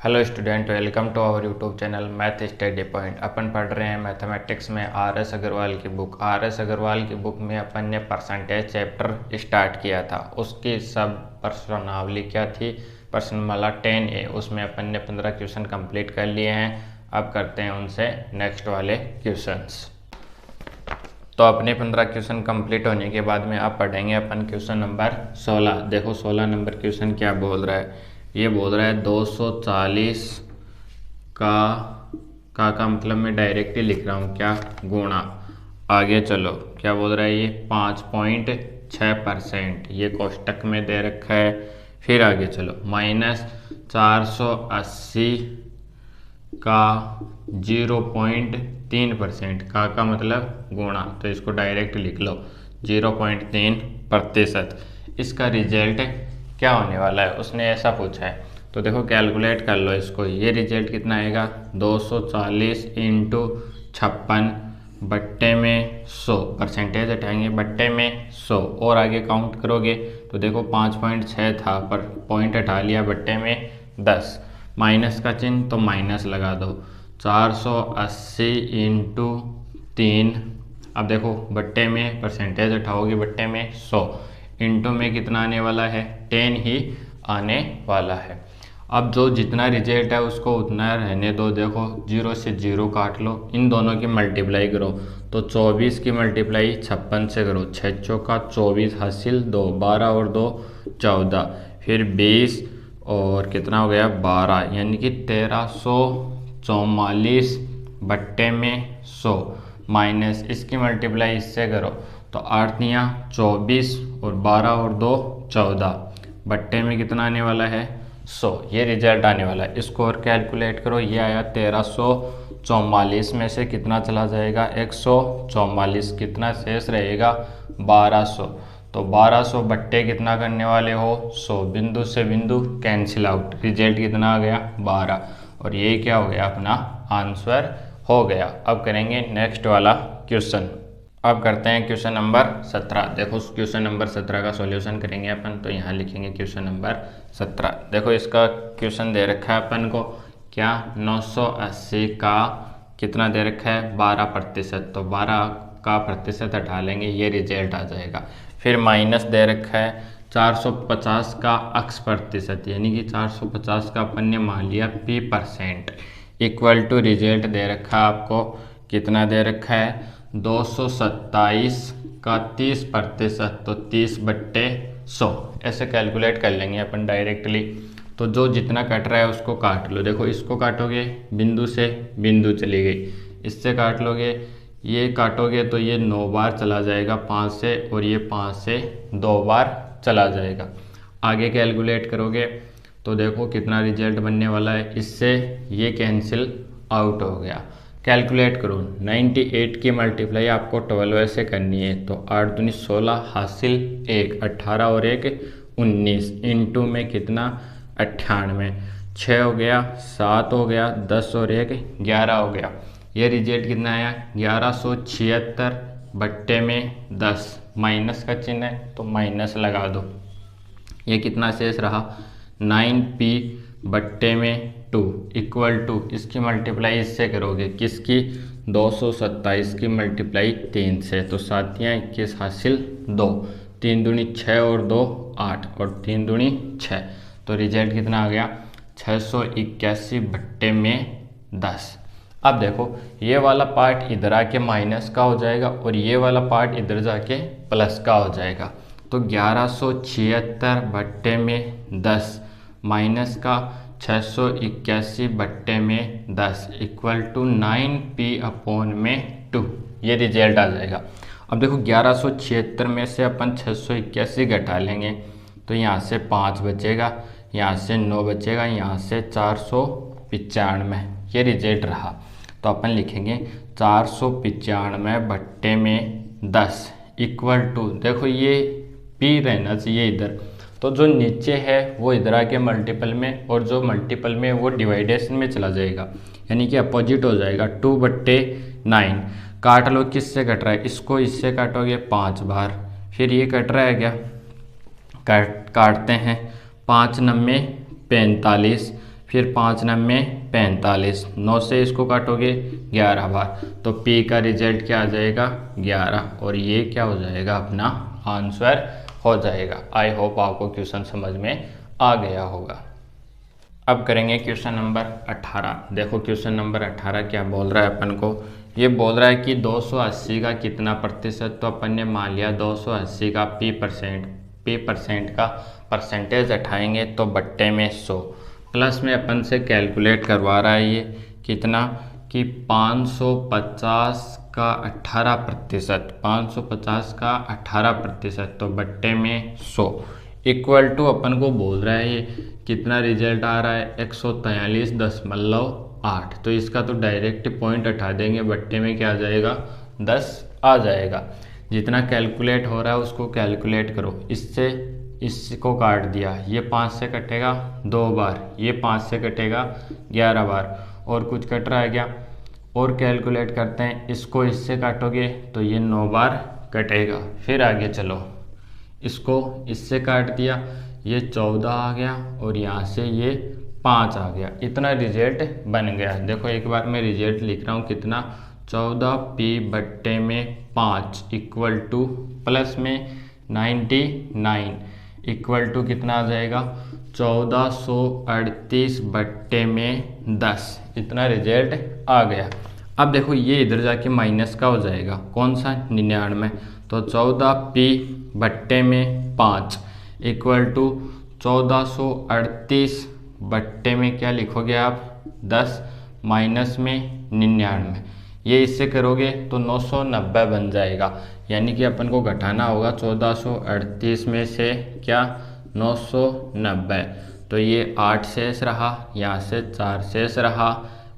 Hello student, welcome to our YouTube channel math study point. अपन पढ़ रहे हैं मैथमेटिक्स में आर.एस. अग्रवाल की बुक। आर.एस. अग्रवाल की बुक में अपन ने परसेंटेज चैप्टर स्टार्ट किया था। उसकी सब प्रश्नावली क्या थी? प्रश्नमाला 10A, उसमें अपन ने 15 क्वेश्चन कंप्लीट कर लिए हैं। अब करते हैं उनसे नेक्स्ट वाले क्वेश्चंस। तो अपने 15 क्वेश्चन कंप्लीट होने के बाद में आप पढ़ेंगे अपन क्वेश्चन नंबर 16। देखो 16 नंबर क्वेश्चन क्या बोल रहा है। ये बोल रहा है 240 का मतलब मैं डायरेक्टली लिख रहा हूँ क्या, गुणा। आगे चलो क्या बोल रहा है, ये 5.6%, ये कोष्टक में दे रखा है। फिर आगे चलो माइनस 480 का 0.3%, का मतलब गुणा, तो इसको डायरेक्ट लिख लो 0.3%। इसका रिजल्ट क्या होने वाला है, उसने ऐसा पूछा है। तो देखो कैलकुलेट कर लो इसको। ये रिजल्ट कितना आएगा, 240 इंटू 56 बट्टे में 100, परसेंटेज हटाएंगे बट्टे में 100 और आगे काउंट करोगे तो देखो 5.6 था पर पॉइंट हटा लिया, बट्टे में 10, माइनस का चिन्ह तो माइनस लगा दो। 480 इंटू 3, अब देखो बट्टे में परसेंटेज हटाओगे बट्टे में 100, इंटू में कितना आने वाला है, 10 ही आने वाला है। अब जो जितना रिजल्ट है उसको उतना रहने दो। देखो 0 से 0 काट लो, इन दोनों की मल्टीप्लाई करो तो 24 की मल्टीप्लाई 56 से करो, 6 चौका 24 हासिल 2, 12 और 2 14, फिर 20 और कितना हो गया 12, यानी कि 1344 बट्टे में 100, माइनस इसकी मल्टीप्लाई इससे करो तो 8 तियाँ 24 और 12 और 2 14, बट्टे में कितना आने वाला है 100। ये रिजल्ट आने वाला है। इसको और कैलकुलेट करो, ये आया 1344 में से कितना चला जाएगा 144, कितना शेष रहेगा 1200। तो 1200 बट्टे कितना करने वाले हो 100, बिंदु से बिंदु कैंसिल आउट, रिजल्ट कितना आ गया 12, और ये क्या हो गया अपना आंसर हो गया। अब करेंगे नेक्स्ट वाला क्वेश्चन। अब करते हैं क्वेश्चन नंबर 17। देखो क्वेश्चन नंबर 17 का सॉल्यूशन करेंगे अपन, तो यहाँ लिखेंगे क्वेश्चन नंबर 17। देखो इसका क्वेश्चन दे रखा है अपन को क्या, 980 का कितना दे रखा है 12%, तो 12 का प्रतिशत हटा लेंगे, ये रिजल्ट आ जाएगा। फिर माइनस दे रखा है 450 का x प्रतिशत, यानी कि 450 का अपन ने मान लिया p%, इक्वल टू रिजल्ट दे रखा है आपको कितना दे रखा है 227 का 30%, तो 30 बट्टे 100, ऐसे कैलकुलेट कर लेंगे अपन डायरेक्टली। तो जो जितना कट रहा है उसको काट लो। देखो इसको काटोगे बिंदु से बिंदु चली गई, इससे काट लोगे, ये काटोगे तो ये 9 बार चला जाएगा 5 से, और ये 5 से 2 बार चला जाएगा। आगे कैलकुलेट करोगे तो देखो कितना रिजल्ट बनने वाला है, इससे ये कैंसिल आउट हो गया। कैलकुलेट करो, 98 की मल्टीप्लाई आपको 12 से करनी है, तो 8 दूनी 16 हासिल 1, 18 और 1 19, इंटू में कितना 98, 6 हो गया 7 हो गया 10 और 1 11 हो गया। ये रिजल्ट कितना आया 1176 बट्टे में 10, माइनस का चिन्ह है तो माइनस लगा दो। ये कितना शेष रहा 9p बट्टे में 2, इक्वल टू इसकी मल्टीप्लाई इससे करोगे, किसकी 227 की मल्टीप्लाई 3 से, तो 7 या 21 हासिल 2, 3 दूनी 6 और 2 8 और 3 दूनी 6, तो रिजल्ट कितना आ गया 681 बट्टे में 10। अब देखो ये वाला पार्ट इधर आके माइनस का हो जाएगा और ये वाला पार्ट इधर जाके प्लस का हो जाएगा, तो 1176 बट्टे में 10 माइनस का 681 बट्टे में 10 इक्वल टू 9p/2, ये रिजल्ट आ जाएगा। अब देखो 1176 में से अपन 681 घटा लेंगे तो यहाँ से 5 बचेगा, यहाँ से 9 बचेगा, यहाँ से 495, ये रिजल्ट रहा। तो अपन लिखेंगे 495 बट्टे में 10 इक्वल टू, देखो ये p रहना चाहिए इधर, तो जो नीचे है वो इधर आके मल्टीपल में, और जो मल्टीपल में वो डिवाइडेशन में चला जाएगा, यानी कि अपोजिट हो जाएगा 2/9। काट लो, किससे कट रहा है, इसको इससे काटोगे 5 बार, फिर ये कट रहा है क्या, काटते हैं 5 9 45, फिर 5 नम्मे 45, 9 से इसको काटोगे 11 बार, तो P का रिजल्ट क्या आ जाएगा 11, और ये क्या हो जाएगा अपना आंसर हो जाएगा। आई होप आपको क्वेश्चन समझ में आ गया होगा। अब करेंगे क्वेश्चन नंबर 18। देखो क्वेश्चन नंबर 18 क्या बोल रहा है अपन को, ये बोल रहा है कि 280 का कितना प्रतिशत, तो अपन ने मान लिया 280 का P परसेंट का परसेंटेज उठाएंगे तो बट्टे में 100, प्लस में अपन से कैलकुलेट करवा रहा है ये कितना कि 550 का 18%, 550 का 18%, तो बट्टे में 100 इक्वल टू अपन को बोल रहा है ये कितना रिजल्ट आ रहा है 143.8। तो इसका तो डायरेक्ट पॉइंट हटा देंगे, बट्टे में क्या आ जाएगा 10 आ जाएगा। जितना कैलकुलेट हो रहा है उसको कैलकुलेट करो, इससे इसको काट दिया, ये 5 से कटेगा 2 बार, ये 5 से कटेगा 11 बार, और कुछ कट रहा है क्या, और कैलकुलेट करते हैं, इसको इससे काटोगे तो ये 9 बार कटेगा। फिर आगे चलो, इसको इससे काट दिया, ये 14 आ गया, और यहाँ से ये 5 आ गया, इतना रिजल्ट बन गया। देखो एक बार मैं रिजल्ट लिख रहा हूँ कितना, 14P बट्टे में 5 इक्वल टू प्लस में 99 इक्वल टू कितना आ जाएगा 1438 बट्टे में 10, इतना रिजल्ट आ गया। अब देखो ये इधर जाके माइनस का हो जाएगा, कौन सा 99, तो 14P बट्टे में 5 इक्वल टू 1438 बट्टे में क्या लिखोगे आप 10 माइनस में 99, ये इससे करोगे तो 990 बन जाएगा। यानी कि अपन को घटाना होगा 1438 में से क्या 990, तो ये 8 शेष रहा, यहाँ से 4 शेष रहा,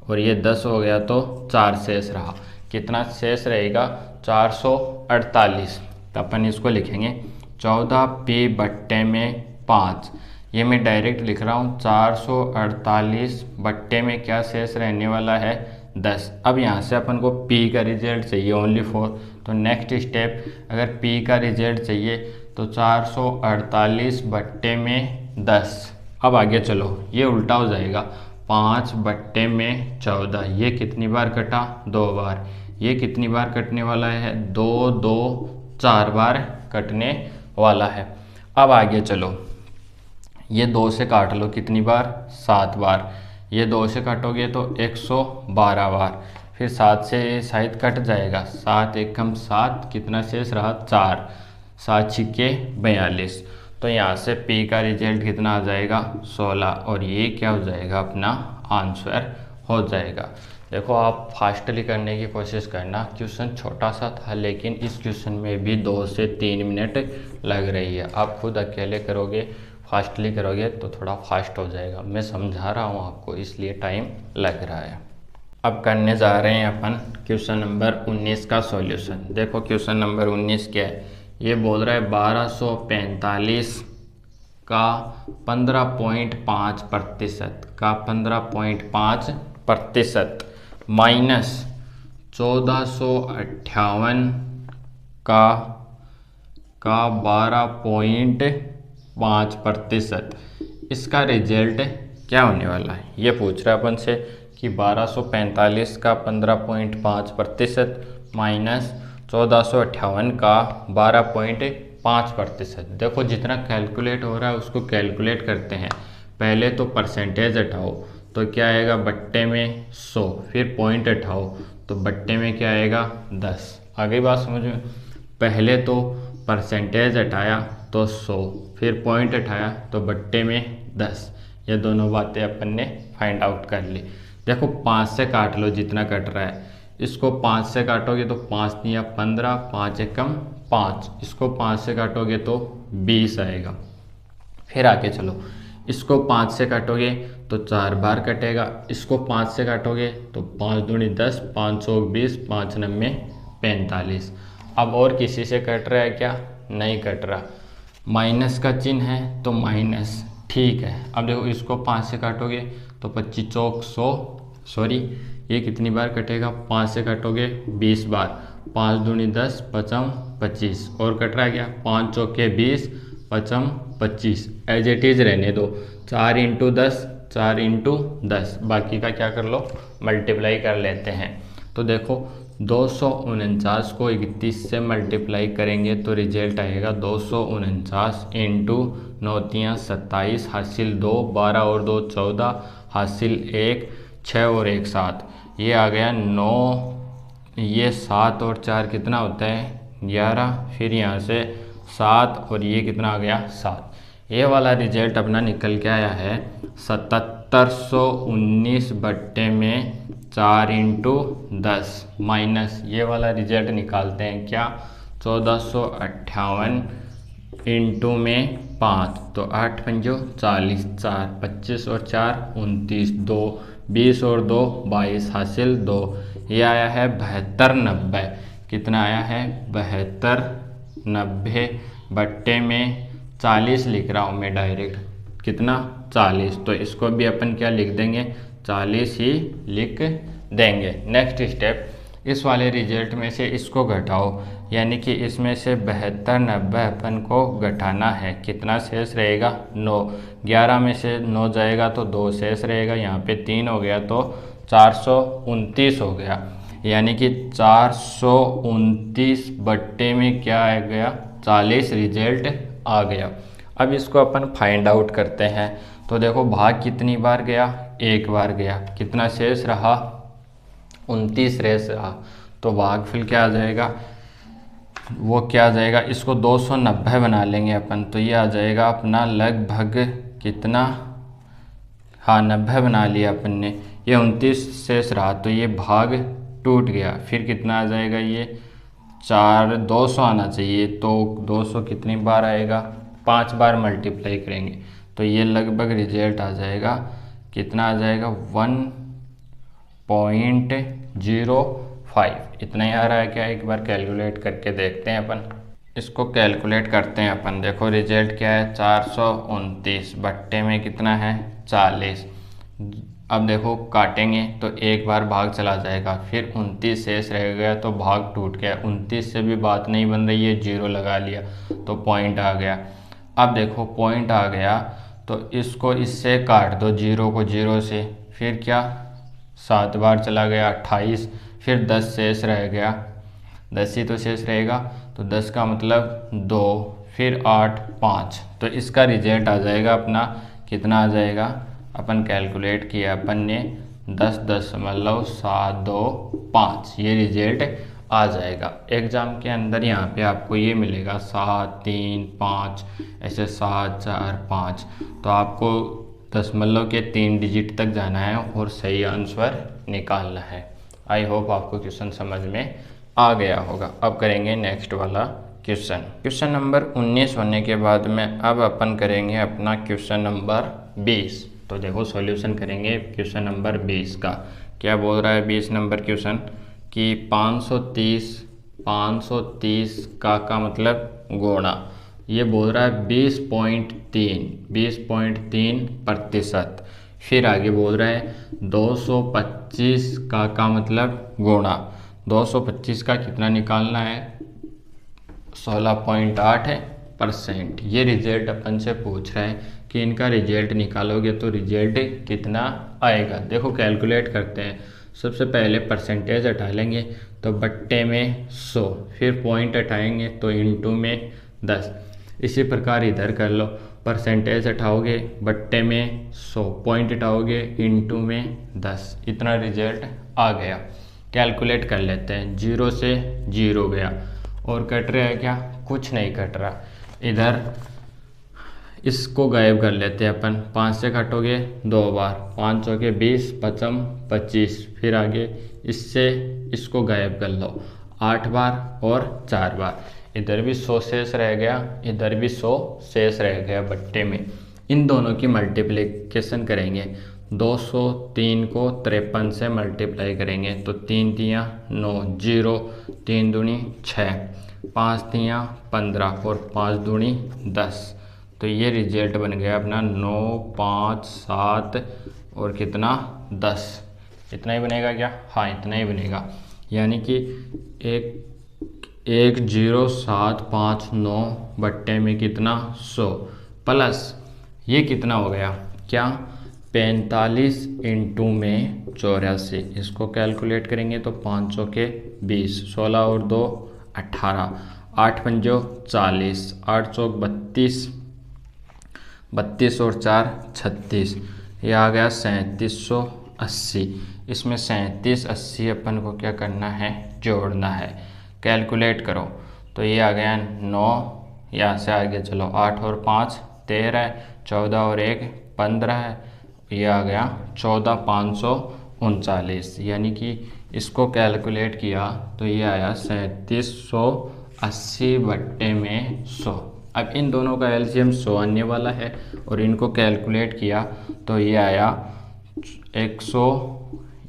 और ये 10 हो गया तो 4 शेष रहा, कितना शेष रहेगा 448। तो अपन इसको लिखेंगे 14P बट्टे में 5, ये मैं डायरेक्ट लिख रहा हूँ 448 बट्टे में क्या शेष रहने वाला है 10। अब यहाँ से अपन को P का रिजल्ट चाहिए ओनली 4, तो नेक्स्ट स्टेप अगर P का रिजल्ट चाहिए तो 448 बट्टे में 10। अब आगे चलो, ये उल्टा हो जाएगा 5 बट्टे में 14, ये कितनी बार कटा 2 बार, ये कितनी बार कटने वाला है 2 2 4 बार कटने वाला है। अब आगे चलो, ये 2 से काट लो कितनी बार 7 बार, ये 2 से काटोगे तो 112 बार, फिर 7 से शायद कट जाएगा, 7 एकम 7, कितना शेष रहा 4, 7 छिक्के 42, तो यहाँ से P का रिजल्ट कितना आ जाएगा 16, और ये क्या हो जाएगा अपना आंसर हो जाएगा। देखो आप फास्टली करने की कोशिश करना, क्वेश्चन छोटा सा था लेकिन इस क्वेश्चन में भी 2 से 3 मिनट लग रही है। आप खुद अकेले करोगे, फास्टली करोगे तो थोड़ा फास्ट हो जाएगा, मैं समझा रहा हूँ आपको इसलिए टाइम लग रहा है। अब करने जा रहे हैं अपन क्वेश्चन नंबर 19 का सॉल्यूशन। देखो क्वेश्चन नंबर 19 क्या है, ये बोल रहा है 1245 का 15.5% का 15.5% माइनस 1458 का 12.5%, इसका रिजल्ट क्या होने वाला है, ये पूछ रहा है अपन से कि 1245 का 15.5% माइनस 1458 का 12.5%। देखो जितना कैलकुलेट हो रहा है उसको कैलकुलेट करते हैं, पहले तो परसेंटेज हटाओ तो क्या आएगा बट्टे में 100, फिर पॉइंट हटाओ तो बट्टे में क्या आएगा 10। आगे बात समझ में, पहले तो परसेंटेज हटाया तो 100, फिर पॉइंट हटाया तो बट्टे में 10, ये दोनों बातें अपन ने फाइंड आउट कर ली। देखो 5 से काट लो जितना कट रहा है, इसको 5 से काटोगे तो 5 दिया 15, 5 एकम 5, इसको 5 से काटोगे तो 20 आएगा। फिर आगे चलो, इसको 5 से काटोगे तो 4 बार कटेगा, इसको 5 से काटोगे तो 5 दूनी 10, 5 चौक 20, 5 नम्मे 45। अब और किसी से कट रहा है क्या, नहीं कट रहा, माइनस का चिन्ह है तो माइनस, ठीक है। अब देखो इसको 5 से काटोगे तो 25 चौक 100, सॉरी ये कितनी बार कटेगा, 5 से काटोगे 20 बार, 5 दूनी 10, 5 25, और कट रहा है क्या 5 चौके 20, 5 25, एज इट इज़ रहने दो, 4 × 10 4 इंटू 10, बाकी का क्या कर लो, मल्टीप्लाई कर लेते हैं। तो देखो 249 को 31 से मल्टीप्लाई करेंगे तो रिजल्ट आएगा 249 इंटू 9 तियाँ 27, हासिल 2, 12 और 2 14, हासिल 1, 6 और 1 7, ये आ गया 9, ये 7 और 4 कितना होता है 11, फिर यहाँ से 7 और ये कितना आ गया 7। ये वाला रिजल्ट अपना निकल के आया है 7719 बट्टे में 4 इंटू 10 माइनस ये वाला रिजल्ट निकालते हैं क्या 1458 इंटू में 5, तो 8 पंजो 40, 4 25 और 4 29, 2 20 और 2 22, हासिल 2, ये आया है 7290। कितना आया है 7290 बट्टे में 40 लिख रहा हूँ मैं डायरेक्ट, कितना 40, तो इसको भी अपन क्या लिख देंगे 40 ही लिख देंगे। नेक्स्ट स्टेप, इस वाले रिजल्ट में से इसको घटाओ, यानी कि इसमें से 7290 अपन को घटाना है, कितना शेष रहेगा 9, 11 में से 9 जाएगा तो 2 शेष रहेगा, यहाँ पे 3 हो गया तो 429 हो गया, यानी कि 429 बट्टे में क्या आ गया 40 रिजल्ट आ गया। अब इसको अपन फाइंड आउट करते हैं। तो देखो भाग कितनी बार गया, एक बार गया, कितना शेष रहा 29 शेष रहा, तो भागफल क्या आ जाएगा, वो क्या आ जाएगा, इसको 290 बना लेंगे अपन, तो ये आ जाएगा अपना लगभग कितना, हाँ 90 बना लिया अपन ने, ये 29 शेष रहा तो ये भाग टूट गया, फिर कितना आ जाएगा ये 200 आना चाहिए, तो 200 कितनी बार आएगा 5 बार मल्टीप्लाई करेंगे, तो ये लगभग रिजल्ट आ जाएगा, कितना आ जाएगा 1.05, इतना ही आ रहा है क्या, एक बार कैलकुलेट करके देखते हैं अपन, इसको कैलकुलेट करते हैं अपन। देखो रिजल्ट क्या है 429 बट्टे में कितना है 40, अब देखो काटेंगे तो एक बार भाग चला जाएगा, फिर 29 शेष रह गया तो भाग टूट गया, 29 से भी बात नहीं बन रही है, 0 लगा लिया तो पॉइंट आ गया। अब देखो पॉइंट आ गया तो इसको इससे काट दो, 0 को 0 से, फिर क्या 7 बार चला गया 28, फिर 10 शेष रह गया, 10 ही तो शेष रहेगा, तो 10 का मतलब 2, फिर 8 5, तो इसका रिजल्ट आ जाएगा अपना, कितना आ जाएगा, अपन कैलकुलेट किया अपन ने 10.725, ये रिजल्ट आ जाएगा। एग्ज़ाम के अंदर यहाँ पे आपको ये मिलेगा 7 3 5, ऐसे 7 4 5, तो आपको दशमलव के 3 डिजिट तक जाना है और सही आंसर निकालना है। आई होप आपको क्वेश्चन समझ में आ गया होगा। अब करेंगे नेक्स्ट वाला क्वेश्चन नंबर 19 होने के बाद में अब अपन करेंगे अपना क्वेश्चन नंबर 20। तो देखो सॉल्यूशन करेंगे क्वेश्चन नंबर 20 का। क्या बोल रहा है 20 नंबर क्वेश्चन कि 530 का मतलब गुणा, ये बोल रहा है 20.3%। फिर आगे बोल रहा है 225 का मतलब गुणा, 225 का कितना निकालना है 16.8%। ये रिजल्ट अपन से पूछ रहा है कि इनका रिजल्ट निकालोगे तो रिजल्ट कितना आएगा। देखो कैलकुलेट करते हैं, सबसे पहले परसेंटेज हटा लेंगे तो बट्टे में 100, फिर पॉइंट हटाएंगे तो इंटू में 10, इसी प्रकार इधर कर लो, परसेंटेज हटाओगे बट्टे में 100, पॉइंट हटाओगे इंटू में 10, इतना रिजल्ट आ गया। कैलकुलेट कर लेते हैं, 0 से 0 गया और कट रहा है क्या, कुछ नहीं कट रहा। इधर इसको गायब कर लेते हैं अपन, 5 से काटोगे 2 बार, 5 चौके 20, 5 25, फिर आगे इससे इसको गायब कर लो 8 बार और 4 बार, इधर भी 100 शेष रह गया, इधर भी 100 शेष रह गया बट्टे में। इन दोनों की मल्टीप्लिकेशन करेंगे, 203 को 53 से मल्टीप्लाई करेंगे तो 3 तियाँ 9, 0 3 दूनी 6, 5 तियाँ 15 और 5 दूनी 10, तो ये रिजल्ट बन गया अपना 9 5 7 और कितना 10, इतना ही बनेगा क्या, हाँ इतना ही बनेगा, यानी कि 10759 बट्टे में कितना 100 प्लस ये कितना हो गया क्या 45 इंटू में 84, इसको कैलकुलेट करेंगे तो 5 चौके 20, 16 और 2 18, 8 पंजो 40, 8 चौक 32, 32 और 4 36, ये आ गया 3780। इसमें 3780 अपन को क्या करना है, जोड़ना है। कैलकुलेट करो तो ये आ गया 9, यहाँ से आगे चलो 8 और 5 13, 14 और 1 15 है, ये आ गया 14539, यानी कि इसको कैलकुलेट किया तो ये आया 3780 बट्टे में 100। अब इन दोनों का एलसीएम 100 आने वाला है और इनको कैलकुलेट किया तो ये आया 100,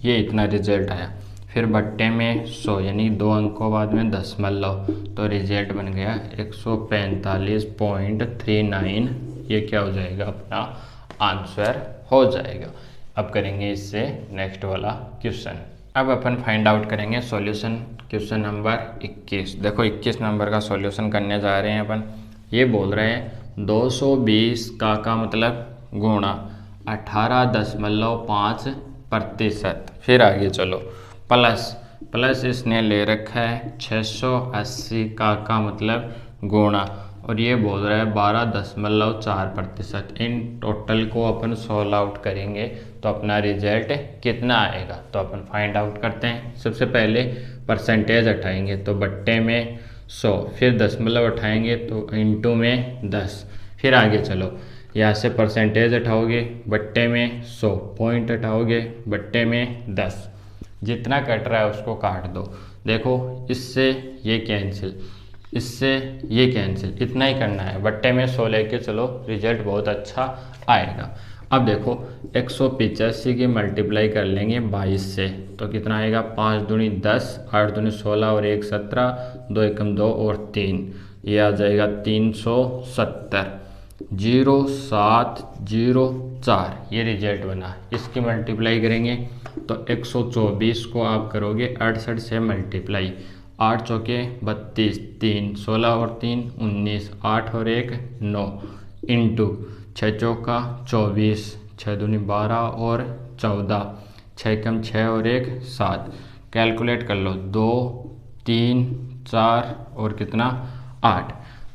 ये इतना रिजल्ट आया। फिर बट्टे में 100 यानी 2 अंकों बाद में दशमलव, तो रिजल्ट बन गया 145.39। ये क्या हो जाएगा, अपना आंसर हो जाएगा। अब करेंगे इससे नेक्स्ट वाला क्वेश्चन। अब अपन फाइंड आउट करेंगे सॉल्यूशन क्वेश्चन नंबर 21। देखो 21 नंबर का सॉल्यूशन करने जा रहे हैं अपन। ये बोल रहे हैं 220 का मतलब गुणा 18.5%। फिर आगे चलो प्लस इसने ले रखा है 680 का मतलब गुणा, और ये बोल रहा है 12.4%। इन टोटल को अपन सॉल्व आउट करेंगे तो अपना रिजल्ट कितना आएगा, तो अपन फाइंड आउट करते हैं। सबसे पहले परसेंटेज हटाएंगे तो बट्टे में 100, फिर दशमलव हटाएंगे तो इंटू में 10। फिर आगे चलो, यहाँ से परसेंटेज हटाओगे बट्टे में 100, पॉइंट हटाओगे बट्टे में 10, जितना कट रहा है उसको काट दो। देखो इससे ये कैंसिल, इससे ये कैंसिल, इतना ही करना है। बट्टे में 100 लेके चलो, रिजल्ट बहुत अच्छा आएगा। अब देखो 185 की मल्टीप्लाई कर लेंगे 22 से तो कितना आएगा, 5 दूनी 10, 8 दूनी 16 और 1 17, 2 एकम 2 और 3, ये आ जाएगा 370, 0704, ये रिजल्ट बना। इसकी मल्टीप्लाई करेंगे तो 124 को आप करोगे 68 से मल्टीप्लाई, 8 चौके 32, 3 16 और 3 19, 8 और 1 9, इंटू 6 चौका 24, 6 दूनी 12 और 14, 6 कम 6 और 1 7। कैलकुलेट कर लो, 2 3 4 और कितना 8,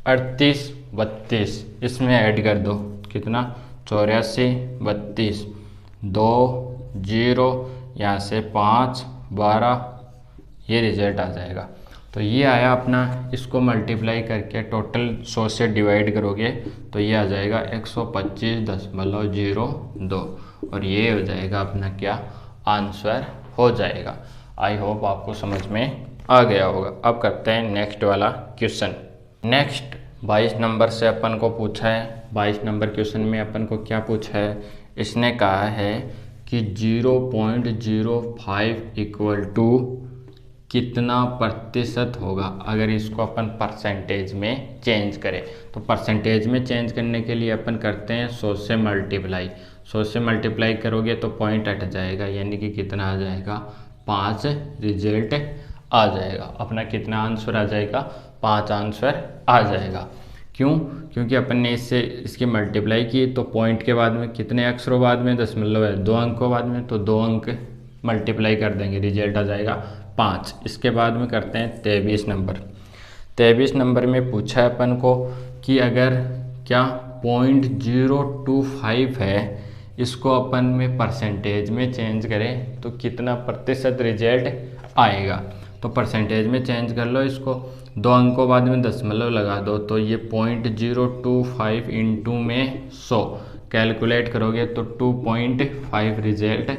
38 32, इसमें ऐड कर दो कितना 84 32, 2 0, यहाँ से 5 12, ये रिजल्ट आ जाएगा। तो ये आया अपना, इसको मल्टीप्लाई करके टोटल 100 से डिवाइड करोगे तो ये आ जाएगा 125.02, और ये हो जाएगा अपना क्या आंसर हो जाएगा। आई होप आपको समझ में आ गया होगा। अब करते हैं नेक्स्ट वाला क्वेश्चन। नेक्स्ट 22 नंबर से अपन को पूछा है। 22 नंबर क्वेश्चन में अपन को क्या पूछा है, इसने कहा है कि 0.05 इक्वल टू कितना प्रतिशत होगा अगर इसको अपन परसेंटेज में चेंज करें। तो परसेंटेज में चेंज करने के लिए अपन करते हैं 100 से मल्टीप्लाई। 100 से मल्टीप्लाई करोगे तो पॉइंट हट जाएगा, यानी कि कितना आ जाएगा 5 रिजल्ट आ जाएगा। अपना कितना आंसर आ जाएगा, 5 आंसर आ जाएगा। क्यों? क्योंकि अपन ने इससे इसकी मल्टीप्लाई की तो पॉइंट के बाद में कितने अक्षरों बाद में दशमलव है, 2 अंकों बाद में, तो 2 अंक मल्टीप्लाई कर देंगे, रिजल्ट आ जाएगा 5। इसके बाद में करते हैं 23 नंबर। 23 नंबर में पूछा है अपन को कि अगर क्या 0.025 है, इसको अपन में परसेंटेज में चेंज करें तो कितना प्रतिशत रिजल्ट आएगा। तो परसेंटेज में चेंज कर लो इसको, 2 अंकों बाद में दशमलव लगा दो तो ये 0.025 इंटू में 100 कैलकुलेट करोगे तो 2.5 रिजल्ट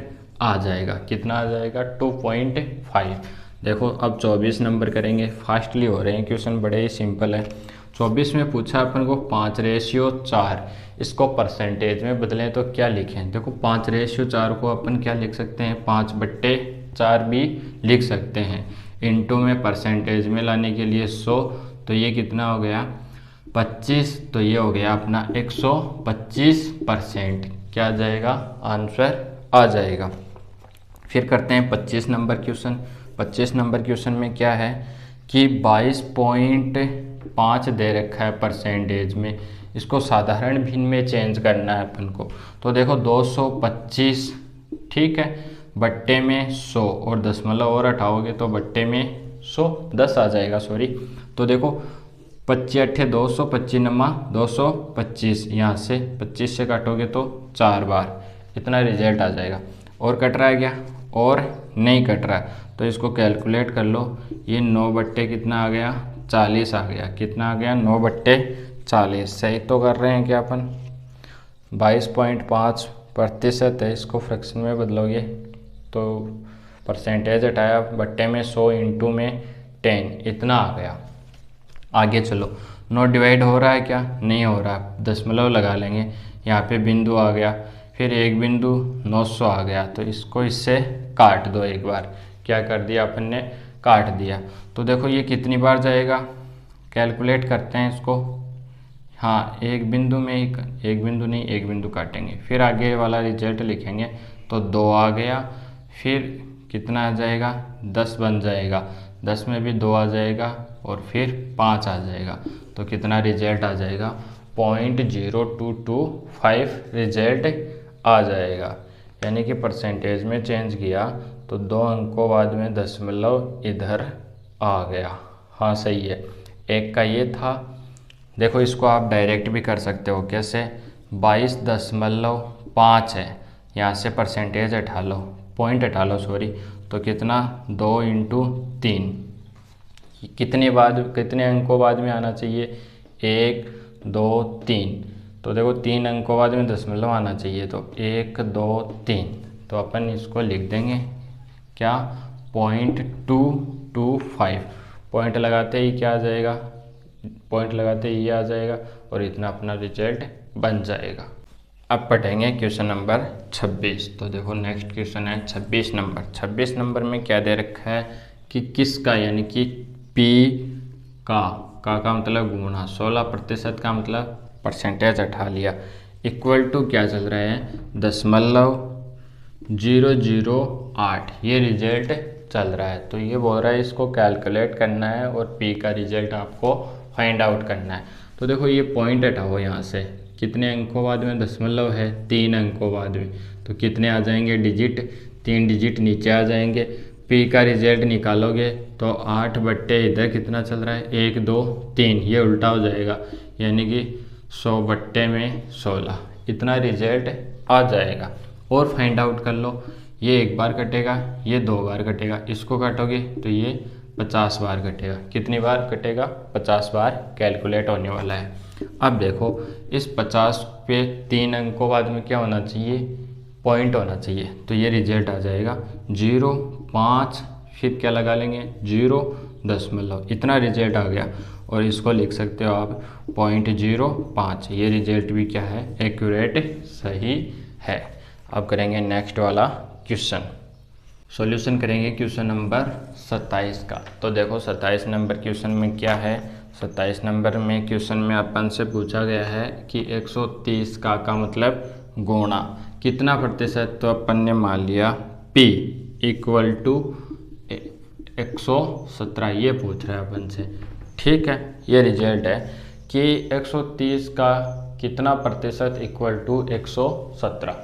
आ जाएगा। कितना आ जाएगा, 2.5। देखो अब 24 नंबर करेंगे, फास्टली हो रहे हैं क्वेश्चन, बड़े ही सिंपल है। 24 में पूछा अपन को 5:4, इसको परसेंटेज में बदलें तो क्या लिखें। देखो 5:4 को अपन क्या लिख सकते हैं, 5/4 भी लिख सकते हैं। इंटू में परसेंटेज में लाने के लिए 100, तो ये कितना हो गया 25, तो ये हो गया अपना 125%। क्या आ जाएगा, आंसर आ जाएगा। फिर करते हैं 25 नंबर क्वेश्चन। 25 नंबर क्वेश्चन में क्या है कि 22.5 दे रखा है परसेंटेज में, इसको साधारण भिन्न में चेंज करना है अपन को। तो देखो 225, ठीक है, बट्टे में 100 और दशमलव और हटाओगे तो बट्टे में 110 आ जाएगा, सॉरी। तो देखो 25 अट्ठे 200, 25 नमा 225, यहाँ से 25 से काटोगे तो 4 बार, इतना रिजल्ट आ जाएगा। और कट रहा है क्या? और नहीं कट रहा है, तो इसको कैलकुलेट कर लो। ये 9 बट्टे कितना आ गया? 40 आ गया। कितना आ गया? 9 बट्टे 40। सही तो कर रहे हैं क्या अपन? 22.5% है। इसको फ्रैक्शन में बदलोगे तो परसेंटेज हटाया, बट्टे में 100 इंटू में 10, इतना आ गया। आगे चलो, 9 डिवाइड हो रहा है क्या? नहीं हो रहा, दशमलव लगा लेंगे। यहाँ पे बिंदु आ गया, फिर एक बिंदु 900 आ गया, तो इसको इससे काट दो एक बार। क्या कर दिया अपन ने? काट दिया। तो देखो ये कितनी बार जाएगा, कैलकुलेट करते हैं इसको। हाँ, एक बिंदु में ही, एक बिंदु नहीं, एक बिंदु काटेंगे, फिर आगे वाला रिजल्ट लिखेंगे। तो 2 आ गया, फिर कितना आ जाएगा? 10 बन जाएगा, 10 में भी 2 आ जाएगा और फिर 5 आ जाएगा। तो कितना रिजल्ट आ जाएगा? 0.0225 रिजल्ट आ जाएगा। यानी कि परसेंटेज में चेंज किया तो 2 अंकों बाद में दशमलव इधर आ गया। हाँ सही है, एक का ये था। देखो इसको आप डायरेक्ट भी कर सकते हो। कैसे? 22.5 है, यहाँ से परसेंटेज हटा लो, पॉइंट हटा लो, सॉरी। तो कितना? 2 इंटू 3, कितने अंकों बाद में आना चाहिए? 1 2 3। तो देखो 3 अंकों बाद में दशमलव आना चाहिए, तो 1 2 3। तो अपन इसको लिख देंगे क्या? 0.225। पॉइंट लगाते ही क्या आ जाएगा? पॉइंट लगाते ही ये आ जाएगा और इतना अपना रिजल्ट बन जाएगा। अब पढ़ेंगे क्वेश्चन नंबर 26। तो देखो नेक्स्ट क्वेश्चन है 26 नंबर। 26 नंबर में क्या दे रखा है कि किसका, यानी कि P का मतलब गुणा, 16% का मतलब परसेंटेज हटा लिया, इक्वल टू क्या चल रहा है? 0.008, ये रिजल्ट चल रहा है। तो ये बोल रहा है इसको कैलकुलेट करना है और P का रिजल्ट आपको फाइंड आउट करना है। तो देखो ये पॉइंट हटाओ यहाँ से, कितने अंकों बाद में दशमलव है? 3 अंकों बाद में। तो कितने आ जाएंगे डिजिट? 3 डिजिट नीचे आ जाएंगे। P का रिजल्ट निकालोगे तो 8 बट्टे इधर कितना चल रहा है? 1 2 3, ये उल्टा हो जाएगा, यानी कि 100 बट्टे में 16, इतना रिजल्ट आ जाएगा। और फाइंड आउट कर लो, ये 1 बार कटेगा, ये 2 बार कटेगा, इसको काटोगे तो ये 50 बार कटेगा। कितनी बार कटेगा? 50 बार कैलकुलेट होने वाला है। अब देखो इस 50 पे 3 अंकों बाद में क्या होना चाहिए? पॉइंट होना चाहिए। तो ये रिजल्ट आ जाएगा 0 5, फिर क्या लगा लेंगे? 0 दशमलव, इतना रिजल्ट आ गया। और इसको लिख सकते हो आप 0.05। ये रिजल्ट भी क्या है? एक्यूरेट, सही है। अब करेंगे नेक्स्ट वाला क्वेश्चन। सॉल्यूशन करेंगे क्वेश्चन नंबर 27 का। तो देखो 27 नंबर क्वेश्चन में क्या है? 27 नंबर में क्वेश्चन में अपन से पूछा गया है कि 130 का मतलब गुणा कितना प्रतिशत? तो अपन ने मान लिया P इक्वल टू 117, ये पूछ रहा है अपन से। ठीक है, ये रिजल्ट है कि 130 का कितना प्रतिशत इक्वल टू 117।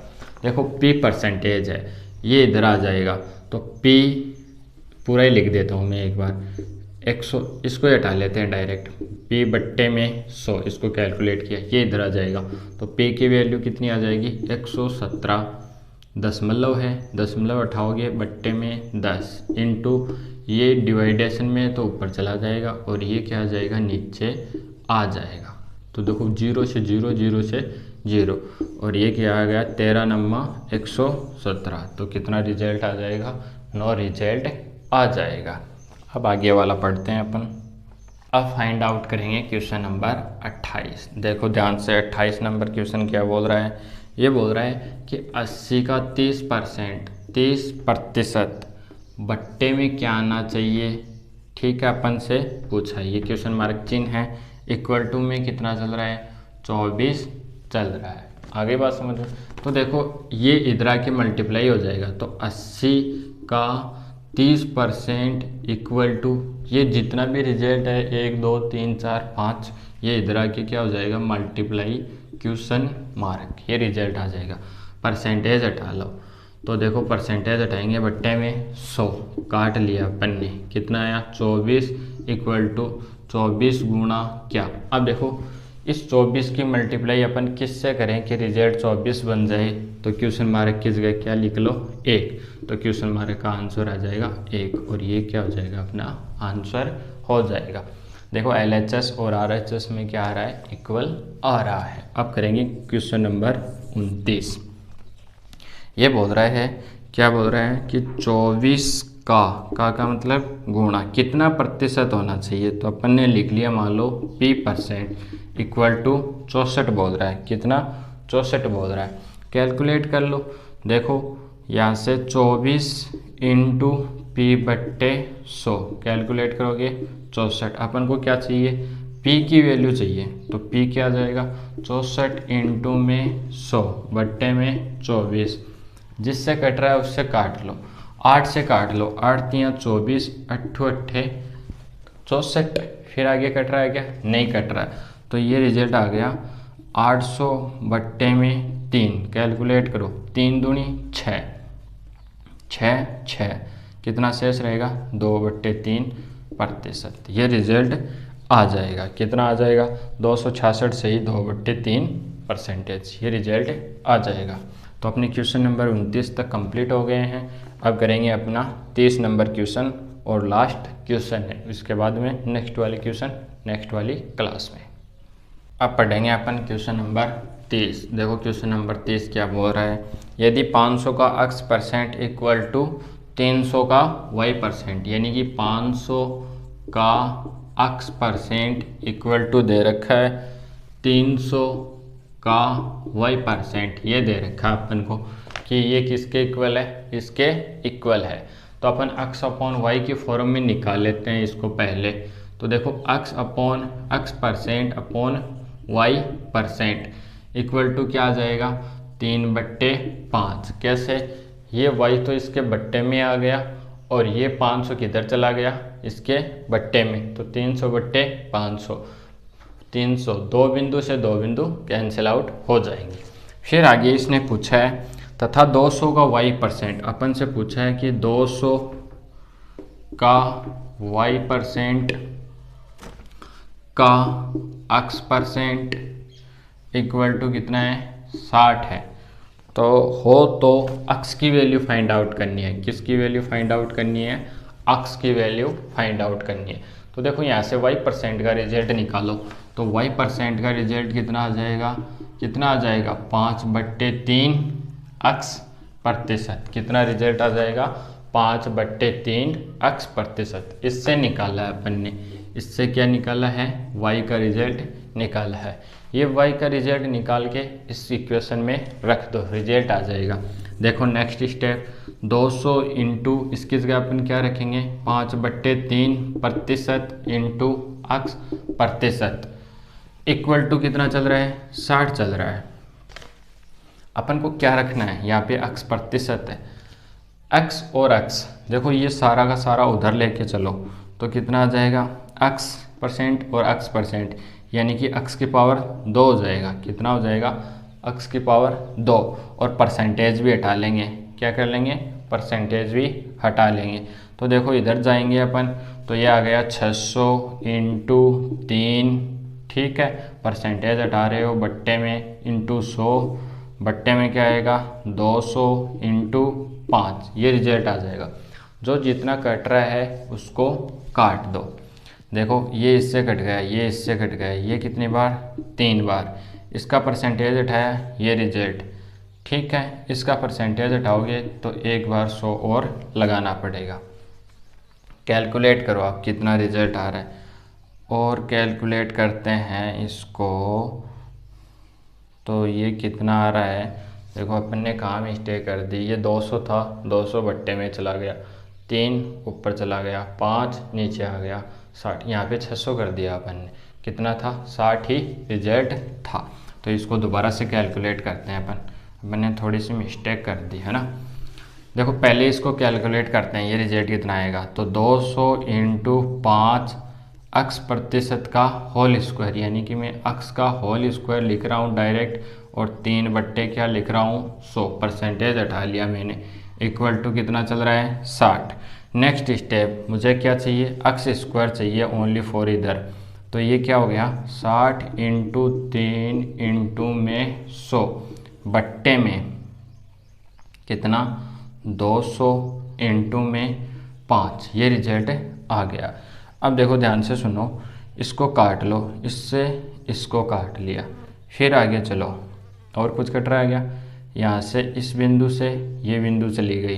देखो P परसेंटेज है, ये इधर आ जाएगा। तो P पूरा ही लिख देता हूँ मैं एक बार। 100, इसको हटा लेते हैं डायरेक्ट। P बट्टे में 100, इसको कैलकुलेट किया, ये इधर आ जाएगा। तो P की वैल्यू कितनी आ जाएगी? 117 दशमलव है, दशमलव उठाओगे बट्टे में 10 इंटू, ये डिवाइडेशन में तो ऊपर चला जाएगा और ये क्या आ जाएगा? नीचे आ जाएगा। तो देखो 0 से 0, 0 से 0, और ये क्या आ गया? 13 नम्मा 117। तो कितना रिजल्ट आ जाएगा? 9 रिजल्ट आ जाएगा। अब आगे वाला पढ़ते हैं अपन। अब फाइंड आउट करेंगे क्वेश्चन नंबर 28। देखो ध्यान से, 28 नंबर क्वेश्चन क्या बोल रहा है? ये बोल रहा है कि 80 का 30% बट्टे में क्या आना चाहिए? ठीक है, अपन से पूछा, ये क्वेश्चन मार्क चिन्ह है। इक्वल टू में कितना चल रहा है? 24 चल रहा है। आगे बात समझो। तो देखो ये इधर आके मल्टीप्लाई हो जाएगा, तो 80 का 30% इक्वल टू, ये जितना भी रिजल्ट है 1 2 3 4 5, ये इधर आके क्या हो जाएगा, मल्टीप्लाई क्वेश्चन मार्क, ये रिजल्ट आ जाएगा। परसेंटेज हटा लो, तो देखो परसेंटेज हटाएंगे, बट्टे में 100 काट लिया अपन ने, कितना आया 24 इक्वल टू 24 गुणा क्या। अब देखो इस 24 की मल्टीप्लाई अपन किससे करें कि रिजल्ट 24 बन जाए, तो क्वेश्चन मार्क किस जगह क्या लिख लो 1, तो क्वेश्चन मार्क का आंसर आ जाएगा 1 और ये क्या हो जाएगा अपना आंसर हो जाएगा। देखो LHS और RHS में क्या आ रहा है, इक्वल आ रहा है। अब करेंगे क्वेश्चन नंबर 29। ये बोल रहा है, क्या बोल रहा है कि 24 का मतलब गुणा कितना प्रतिशत होना चाहिए, तो अपन ने लिख लिया मान लो P% इक्वल टू 64 बोल रहा है, कितना 64 बोल रहा है। कैलकुलेट कर लो, देखो यहाँ से 24 इंटू P/100 कैलकुलेट करोगे 64। अपन को क्या चाहिए, P की वैल्यू चाहिए, तो P क्या आ जाएगा 64 इंटू में 100 बट्टे में 24, जिससे कट रहा है उससे काट लो, 8 से काट लो, 8 तियाँ 24, 8 अट्ठे 64, फिर आगे कट रहा है क्या, नहीं कट रहा है, तो ये रिजल्ट आ गया 800 बट्टे में 3, कैलकुलेट करो 3 दूनी 6, 6 कितना शेष रहेगा 2/3%, ये रिजल्ट आ जाएगा। कितना आ जाएगा 266 से ही 2/3%, ये रिजल्ट आ जाएगा। तो अपने क्वेश्चन नंबर 29 तक कंप्लीट हो गए हैं। अब करेंगे अपना 30 नंबर क्वेश्चन और लास्ट क्वेश्चन है, इसके बाद में नेक्स्ट वाले क्वेश्चन नेक्स्ट वाली क्लास में। अब पढ़ेंगे अपन क्वेश्चन नंबर 30। देखो क्वेश्चन नंबर 30 क्या बोल रहा है, यदि 500 का x% इक्वल टू 300 का y%, यानी कि 500 का x% इक्वल टू दे रखा है 300 का y%, ये दे रखा है अपन को कि ये किसके इक्वल है, इसके इक्वल है। तो अपन x अपॉन y की फॉर्म में निकाल लेते हैं इसको पहले। तो देखो x upon x% upon y% equal to क्या आ जाएगा 3/5। कैसे, ये y तो इसके बट्टे में आ गया और ये 500 किधर चला गया, इसके बट्टे में, तो 300/500, 300 दो बिंदु से दो बिंदु कैंसिल आउट हो जाएंगे। फिर आगे इसने पूछा है तथा 200 का y%, अपन से पूछा है कि 200 का y% का x% इक्वल टू कितना है 60 है। तो x की वैल्यू फाइंड आउट करनी है, किसकी वैल्यू फाइंड आउट करनी है, x की वैल्यू फाइंड आउट करनी है। तो देखो यहाँ से y% का रिजल्ट निकालो, तो y% का रिजल्ट कितना आ जाएगा, 5/3 x%, कितना रिजल्ट आ जाएगा 5/3 x%। इससे निकाला है अपन ने, इससे क्या निकाला है, y का रिजल्ट निकाला है। ये y का रिजल्ट निकाल के इस इक्वेशन में रख दो, रिजल्ट आ जाएगा। देखो नेक्स्ट स्टेप 200 इंटू इसकी जगह अपन क्या रखेंगे 5/3% इंटू x% इक्वल टू कितना चल रहा है 60 चल रहा है। अपन को क्या रखना है, यहाँ पे x% है, x और x, देखो ये सारा का सारा उधर लेके चलो, तो कितना आ जाएगा x% और x%, यानी कि x की पावर 2 हो जाएगा, कितना हो जाएगा x की पावर 2, और परसेंटेज भी हटा लेंगे, क्या कर लेंगे परसेंटेज भी हटा लेंगे। तो देखो इधर जाएंगे अपन, तो ये आ गया 600 इंटू 3, ठीक है, परसेंटेज हटा रहे हो बट्टे में इंटू 100, बट्टे में क्या आएगा 200 इंटू 5, ये रिजल्ट आ जाएगा। जो जितना कट रहा है उसको काट दो। देखो ये इससे कट गया, ये इससे कट गया, ये कितनी बार 3 बार, इसका परसेंटेज हटाया, ये रिजल्ट, ठीक है। इसका परसेंटेज हटाओगे तो एक बार 100 और लगाना पड़ेगा। कैलकुलेट करो आप कितना रिजल्ट आ रहा है, और कैलकुलेट करते हैं इसको, तो ये कितना आ रहा है। देखो अपन ने कहाँ मिस्टेक कर दी, ये 200 था, 200 बट्टे में चला गया, 3 ऊपर चला गया, 5 नीचे आ गया, 60, यहाँ पे 600 कर दिया अपन ने, कितना था 60 ही रिजल्ट था। तो इसको दोबारा से कैलकुलेट करते हैं अपन ने थोड़ी सी मिस्टेक कर दी है ना। देखो पहले इसको कैलकुलेट करते हैं, ये रिजल्ट कितना आएगा, तो 200 इंटू 5 अक्स प्रतिशत का होल स्क्वायर, यानी कि मैं अक्स का होल स्क्वायर लिख रहा हूँ डायरेक्ट, और 3 बट्टे क्या लिख रहा हूँ 100, परसेंटेज हटा लिया मैंने, इक्वल टू कितना चल रहा है 60। नेक्स्ट स्टेप मुझे क्या चाहिए, अक्स स्क्वायर चाहिए ओनली फॉर इधर, तो ये क्या हो गया 60 इंटू 3 इंटू में 100 बट्टे में कितना 200 इंटू में 5, ये रिजल्ट आ गया। अब देखो ध्यान से सुनो, इसको काट लो, इससे इसको काट लिया, फिर आगे चलो, और कुछ कट रहा है क्या, यहाँ से इस बिंदु से ये बिंदु चली गई,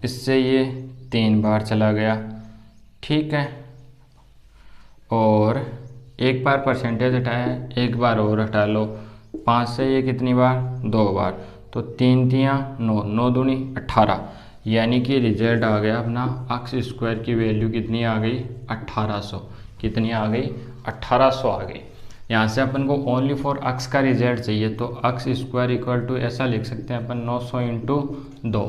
इससे ये 3 बार चला गया, ठीक है, और एक बार परसेंटेज हटाया है, एक बार और हटा लो, 5 से ये कितनी बार 2 बार, तो 3 तियाँ 9, 9 दूनी 18, यानी कि रिजल्ट आ गया अपना अक्स स्क्वायर की वैल्यू कितनी आ गई 1800, कितनी आ गई 1800 आ गई। यहाँ से अपन को ओनली फॉर अक्स का रिजल्ट चाहिए, तो अक्स स्क्वायर इक्वल टू ऐसा लिख सकते हैं अपन 900 इंटू 2,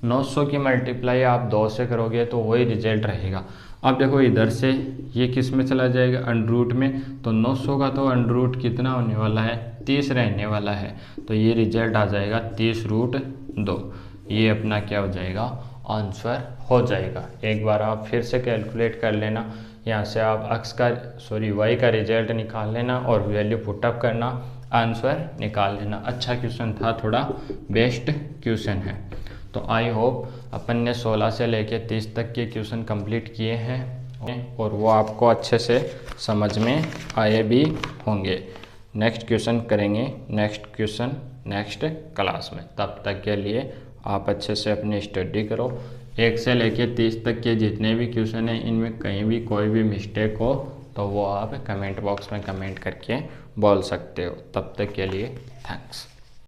900 की मल्टीप्लाई आप 2 से करोगे तो वही रिजल्ट रहेगा। अब देखो इधर से ये किस में चला जाएगा अंडर रूट में, तो 900 का तो अंडर रूट कितना होने वाला है 30 रहने वाला है, तो ये रिजल्ट आ जाएगा 30√2, ये अपना क्या हो जाएगा आंसर हो जाएगा। एक बार आप फिर से कैलकुलेट कर लेना, यहाँ से आप वाई का रिजल्ट निकाल लेना और वैल्यू पुटअप करना, आंसर निकाल लेना। अच्छा क्वेश्चन था, थोड़ा बेस्ट क्वेश्चन है। तो आई होप अपन ने 16 से लेके 30 तक के क्वेश्चन कंप्लीट किए हैं और वो आपको अच्छे से समझ में आए भी होंगे। नेक्स्ट क्वेश्चन करेंगे, नेक्स्ट क्लास में। तब तक के लिए आप अच्छे से अपनी स्टडी करो। 1 से लेके 30 तक के जितने भी क्वेश्चन हैं इनमें कहीं भी कोई भी मिस्टेक हो तो वो आप कमेंट बॉक्स में कमेंट करके बोल सकते हो। तब तक के लिए थैंक्स।